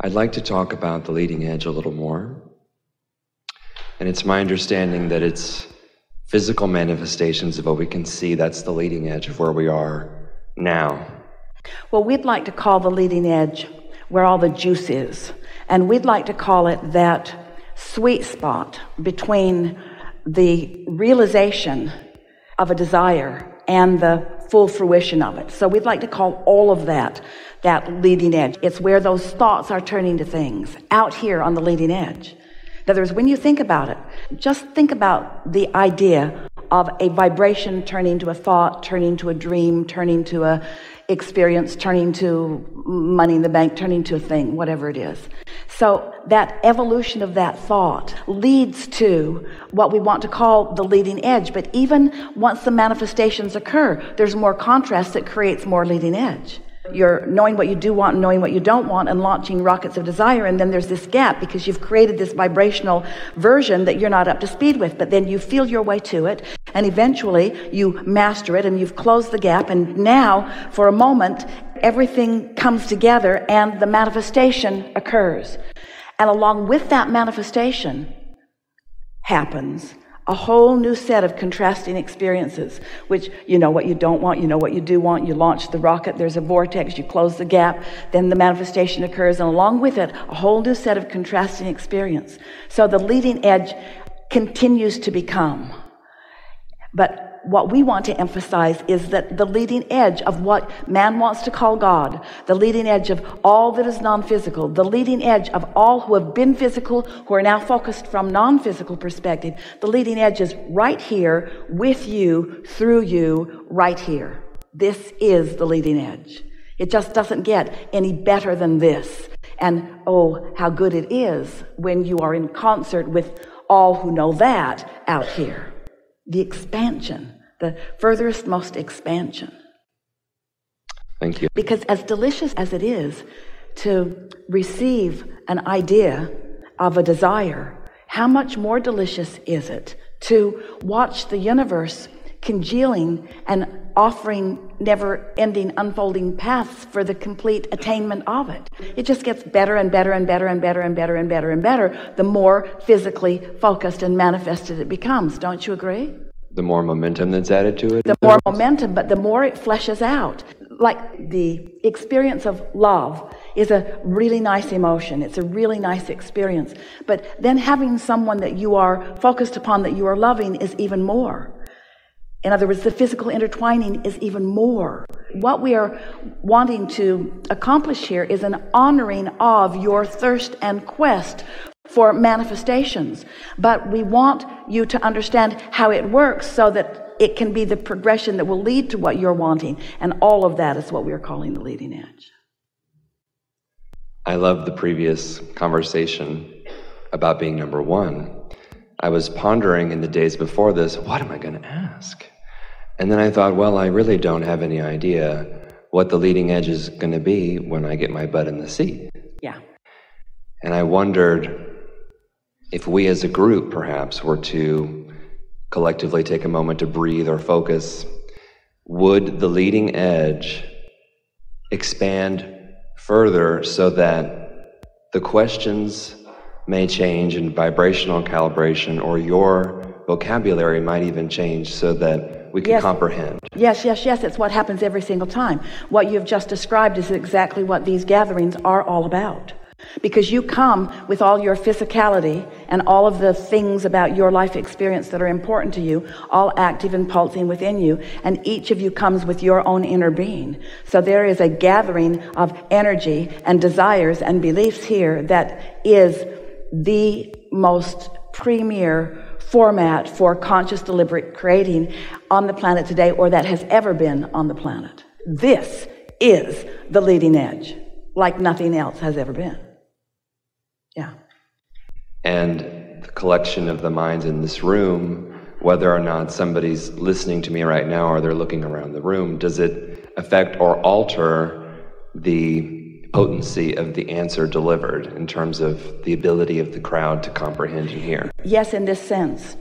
I'd like to talk about the leading edge a little more. And it's my understanding that it's physical manifestations of what we can see. That's the leading edge of where we are now. Well, we'd like to call the leading edge where all the juice is. And we'd like to call it that sweet spot between the realization of a desire and the full fruition of it. So we'd like to call all of that leading edge. It's where those thoughts are turning to things, out here on the leading edge. In other words, when you think about it, just think about the idea of a vibration turning to a thought, turning to a dream, turning to a experience, turning to money in the bank, turning to a thing, whatever it is. So that evolution of that thought leads to what we want to call the leading edge. But even once the manifestations occur, there's more contrast that creates more leading edge. You're knowing what you do want and knowing what you don't want and launching rockets of desire, and then there's this gap because you've created this vibrational version that you're not up to speed with, but then you feel your way to it, and eventually you master it and you've closed the gap, and now for a moment everything comes together and the manifestation occurs. And along with that manifestation happens a whole new set of contrasting experiences, which you know what you don't want, you know what you do want, you launch the rocket, there's a vortex, you close the gap, then the manifestation occurs, and along with it, a whole new set of contrasting experience. So the leading edge continues to become. But what we want to emphasize is that the leading edge of what man wants to call God, the leading edge of all that is non-physical, the leading edge of all who have been physical, who are now focused from non-physical perspective, the leading edge is right here, with you, through you, right here. This is the leading edge. It just doesn't get any better than this. And oh, how good it is when you are in concert with all who know that out here. The expansion, the furthest most expansion. Thank you. Because as delicious as it is to receive an idea of a desire, how much more delicious is it to watch the universe congealing and offering never-ending unfolding paths for the complete attainment of it. It just gets better and better and better and better and better and better and better the more physically focused and manifested it becomes. Don't you agree? The more momentum that's added to it? The more momentum, but the more it fleshes out. Like the experience of love is a really nice emotion. It's a really nice experience. But then having someone that you are focused upon, that you are loving, is even more. In other words, the physical intertwining is even more. What we are wanting to accomplish here is an honoring of your thirst and quest for manifestations. But we want you to understand how it works so that it can be the progression that will lead to what you're wanting. And all of that is what we are calling the leading edge. I love the previous conversation about being number one. I was pondering in the days before this, what am I going to ask? And then I thought, well, I really don't have any idea what the leading edge is going to be when I get my butt in the seat. Yeah. And I wondered if we as a group perhaps were to collectively take a moment to breathe or focus, would the leading edge expand further so that the questions may change in vibrational calibration, or your vocabulary might even change so that we can comprehend? Yes. It's what happens every single time. What you've just described is exactly what these gatherings are all about. Because you come with all your physicality and all of the things about your life experience that are important to you, all active and pulsing within you, and each of you comes with your own inner being. So there is a gathering of energy and desires and beliefs here that is the most premier format for conscious, deliberate creating on the planet today, or that has ever been on the planet. This is the leading edge, like nothing else has ever been. Yeah. And the collection of the minds in this room, whether or not somebody's listening to me right now or they're looking around the room, does it affect or alter the potency of the answer delivered in terms of the ability of the crowd to comprehend and hear? Yes, in this sense.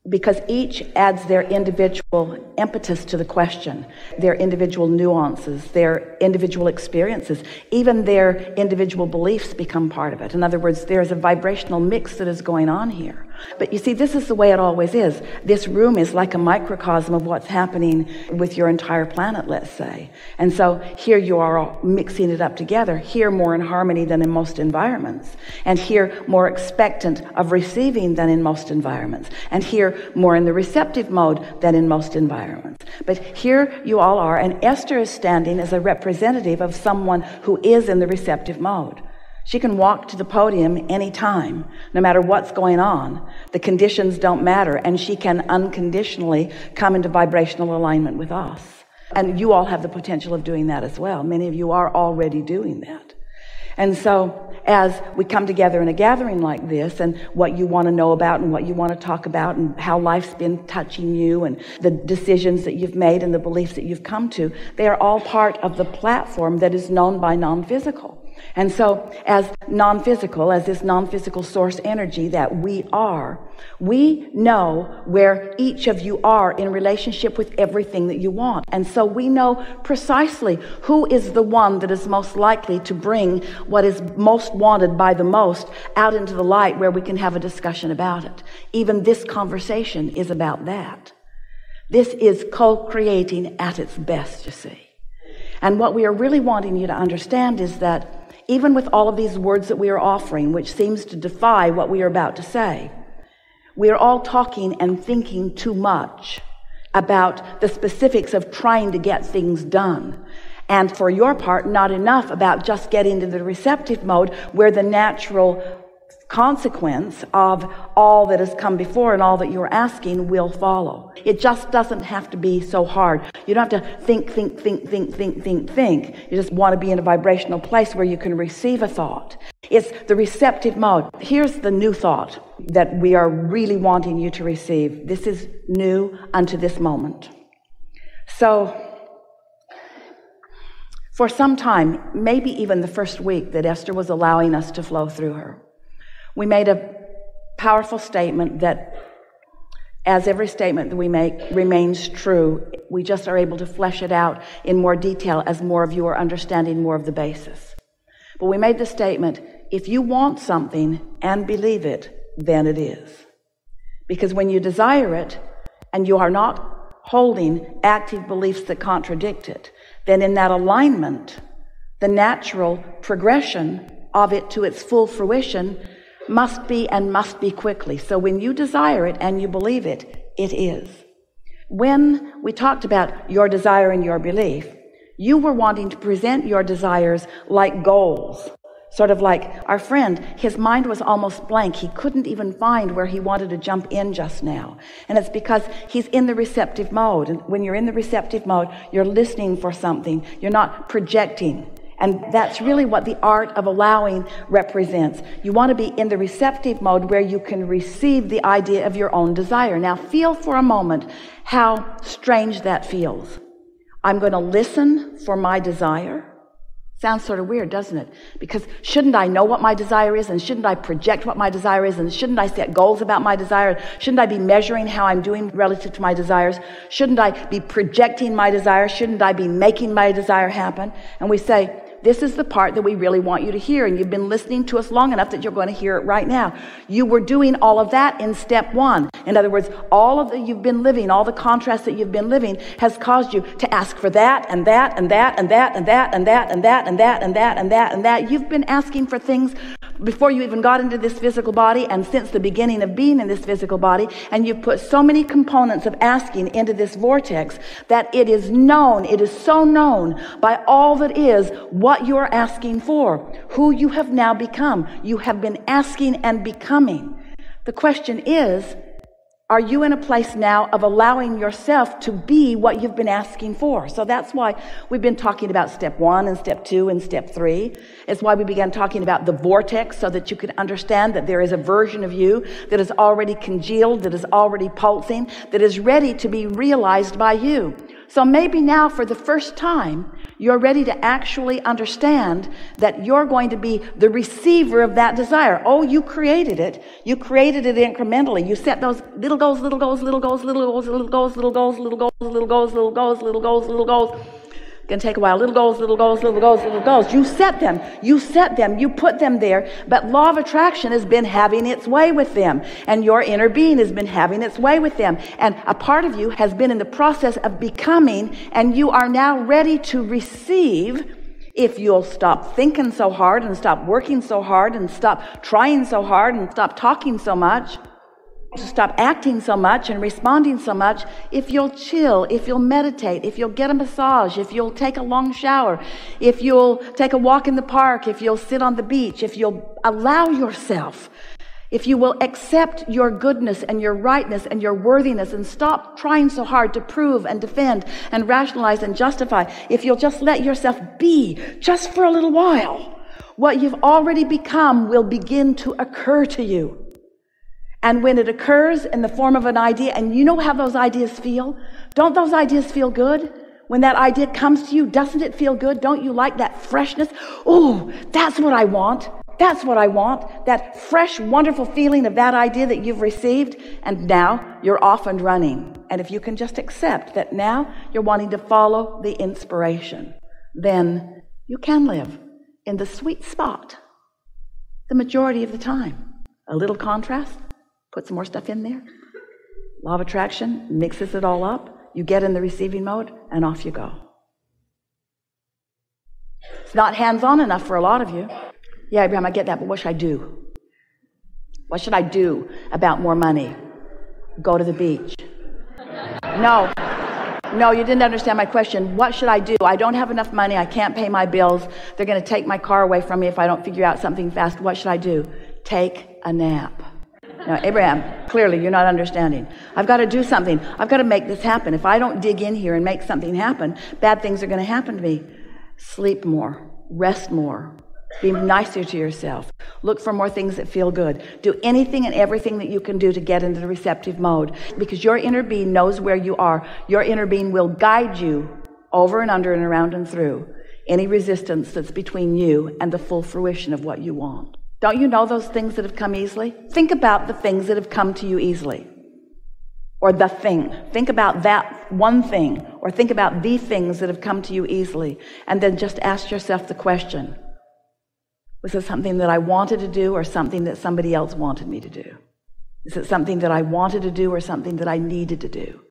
because each adds their individual impetus to the question, their individual nuances, their individual experiences, even their individual beliefs become part of it. In other words, there's a vibrational mix that is going on here. But you see, this is the way it always is. This room is like a microcosm of what's happening with your entire planet, let's say. And so here you are all mixing it up together, here more in harmony than in most environments, and here more expectant of receiving than in most environments, and here more in the receptive mode than in most environments. But here you all are, and Esther is standing as a representative of someone who is in the receptive mode. She can walk to the podium anytime, no matter what's going on. The conditions don't matter, and she can unconditionally come into vibrational alignment with us. And you all have the potential of doing that as well. Many of you are already doing that. And so as we come together in a gathering like this, and what you want to know about and what you want to talk about and how life's been touching you and the decisions that you've made and the beliefs that you've come to, they are all part of the platform that is known by non-physical. And so as non-physical, as this non-physical source energy that we are, we know where each of you are in relationship with everything that you want. And so we know precisely who is the one that is most likely to bring what is most wanted by the most out into the light, where we can have a discussion about it. Even this conversation is about that. This is co-creating at its best, you see. And what we are really wanting you to understand is that even with all of these words that we are offering, which seems to defy what we are about to say, we are all talking and thinking too much about the specifics of trying to get things done. And for your part, not enough about just getting to the receptive mode, where the natural consequence of all that has come before and all that you're asking will follow. It just doesn't have to be so hard. You don't have to think. You just want to be in a vibrational place where you can receive a thought. It's the receptive mode. Here's the new thought that we are really wanting you to receive. This is new unto this moment. So for some time, maybe even the first week that Esther was allowing us to flow through her, we made a powerful statement that, as every statement that we make remains true, we just are able to flesh it out in more detail as more of you are understanding more of the basis. But we made the statement, if you want something and believe it, then it is. Because when you desire it and you are not holding active beliefs that contradict it, then in that alignment, the natural progression of it to its full fruition must be quickly. So when you desire it and you believe it, it is. When we talked about your desire and your belief, you were wanting to present your desires like goals. Sort of like our friend, his mind was almost blank. He couldn't even find where he wanted to jump in just now. And it's because he's in the receptive mode. And when you're in the receptive mode, you're listening for something. You're not projecting. And that's really what the art of allowing represents. You want to be in the receptive mode where you can receive the idea of your own desire. Now feel for a moment how strange that feels. I'm going to listen for my desire. Sounds sort of weird, doesn't it? Because shouldn't I know what my desire is, and shouldn't I project what my desire is, and shouldn't I set goals about my desire? Shouldn't I be measuring how I'm doing relative to my desires? Shouldn't I be projecting my desire? Shouldn't I be making my desire happen? And we say, this is the part that we really want you to hear, and you've been listening to us long enough that you're going to hear it right now. You were doing all of that in step one. In other words, all of that you've been living, all the contrast that you've been living has caused you to ask for that and that and that and that and that and that and that and that and that and that and that. You've been asking for things before you even got into this physical body and since the beginning of being in this physical body, and you've put so many components of asking into this vortex that it is known, it is so known by all that is what you're asking for, who you have now become. You have been asking and becoming. The question is, are you in a place now of allowing yourself to be what you've been asking for? So that's why we've been talking about step 1 and step 2 and step 3. It's why we began talking about the vortex, so that you could understand that there is a version of you that is already congealed, that is already pulsing, that is ready to be realized by you. So maybe now for the first time, You're ready to actually understand that you're going to be the receiver of that desire. Oh, you created it. You created it incrementally. You set those little goals, little goals, little goals, little goals, little goals, little goals, little goals, little goals, little goals, little goals, little goals. Going to take a while. Little goals, little goals, little goals, little goals. You set them. You put them there. But law of attraction has been having its way with them. And your inner being has been having its way with them. And a part of you has been in the process of becoming, and you are now ready to receive if you'll stop thinking so hard and stop working so hard and stop trying so hard and stop talking so much. To stop acting so much and responding so much, if you'll chill, if you'll meditate, if you'll get a massage, if you'll take a long shower, if you'll take a walk in the park, if you'll sit on the beach, if you'll allow yourself, if you will accept your goodness and your rightness and your worthiness and stop trying so hard to prove and defend and rationalize and justify, if you'll just let yourself be just for a little while, what you've already become will begin to occur to you. And when it occurs in the form of an idea, and you know how those ideas feel? Don't those ideas feel good? When that idea comes to you, doesn't it feel good? Don't you like that freshness? Oh, that's what I want. That's what I want. That fresh, wonderful feeling of that idea that you've received. And now you're off and running. And if you can just accept that now you're wanting to follow the inspiration, then you can live in the sweet spot the majority of the time. A little contrast. Put some more stuff in there. Law of attraction mixes it all up. You get in the receiving mode, and off you go. It's not hands-on enough for a lot of you. Yeah, Abraham, I get that, but what should I do? What should I do about more money? Go to the beach. No, you didn't understand my question. What should I do? I don't have enough money. I can't pay my bills. They're going to take my car away from me if I don't figure out something fast. What should I do? Take a nap. Now, Abraham, clearly you're not understanding. I've got to do something. I've got to make this happen. If I don't dig in here and make something happen, bad things are going to happen to me. Sleep more. Rest more. Be nicer to yourself. Look for more things that feel good. Do anything and everything that you can do to get into the receptive mode, because your inner being knows where you are. Your inner being will guide you over and under and around and through any resistance that's between you and the full fruition of what you want. Don't you know those things that have come easily? Think about the things that have come to you easily. Or the thing. Think about that one thing. Or think about the things that have come to you easily. And then just ask yourself the question, was it something that I wanted to do or something that somebody else wanted me to do? Is it something that I wanted to do or something that I needed to do?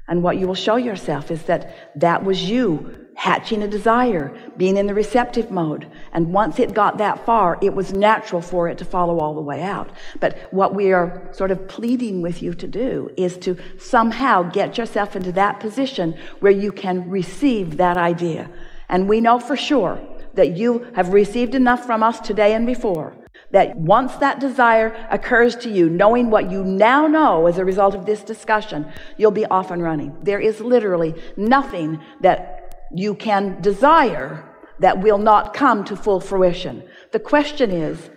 And what you will show yourself is that that was you hatching a desire, being in the receptive mode. And once it got that far, it was natural for it to follow all the way out. But what we are sort of pleading with you to do is to somehow get yourself into that position where you can receive that idea. And we know for sure that you have received enough from us today and before, that once that desire occurs to you, knowing what you now know as a result of this discussion, you'll be off and running. There is literally nothing that you can desire that will not come to full fruition. The question is,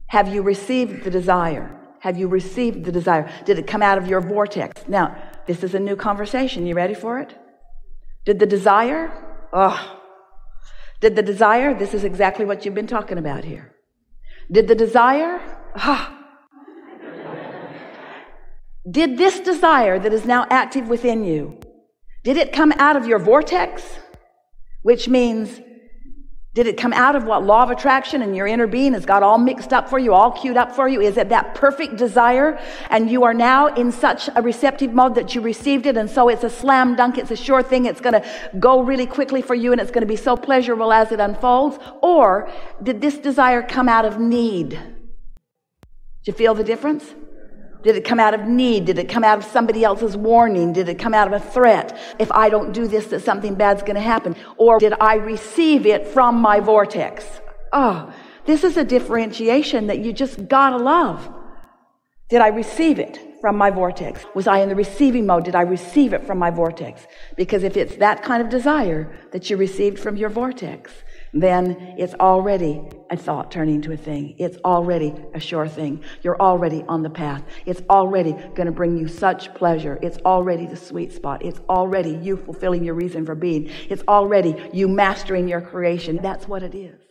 have you received the desire? Have you received the desire? Did it come out of your vortex? Now, this is a new conversation. You ready for it? Did the desire? Did the desire? This is exactly what you've been talking about here. Did the desire? Did this desire that is now active within you, did it come out of your vortex? Which means, did it come out of what law of attraction and your inner being has got all mixed up for you, all queued up for you? Is it that perfect desire and you are now in such a receptive mode that you received it, and so it's a slam dunk, it's a sure thing, it's going to go really quickly for you and it's going to be so pleasurable as it unfolds? Or did this desire come out of need? Did you feel the difference? Did it come out of need? Did it come out of somebody else's warning? Did it come out of a threat? If I don't do this, that something bad's going to happen. Or did I receive it from my vortex? This is a differentiation that you just gotta love. Did I receive it from my vortex? Was I in the receiving mode? Did I receive it from my vortex? Because if it's that kind of desire that you received from your vortex, then it's already a thought turning to a thing. It's already a sure thing. You're already on the path. It's already going to bring you such pleasure. It's already the sweet spot. It's already you fulfilling your reason for being. It's already you mastering your creation. That's what it is.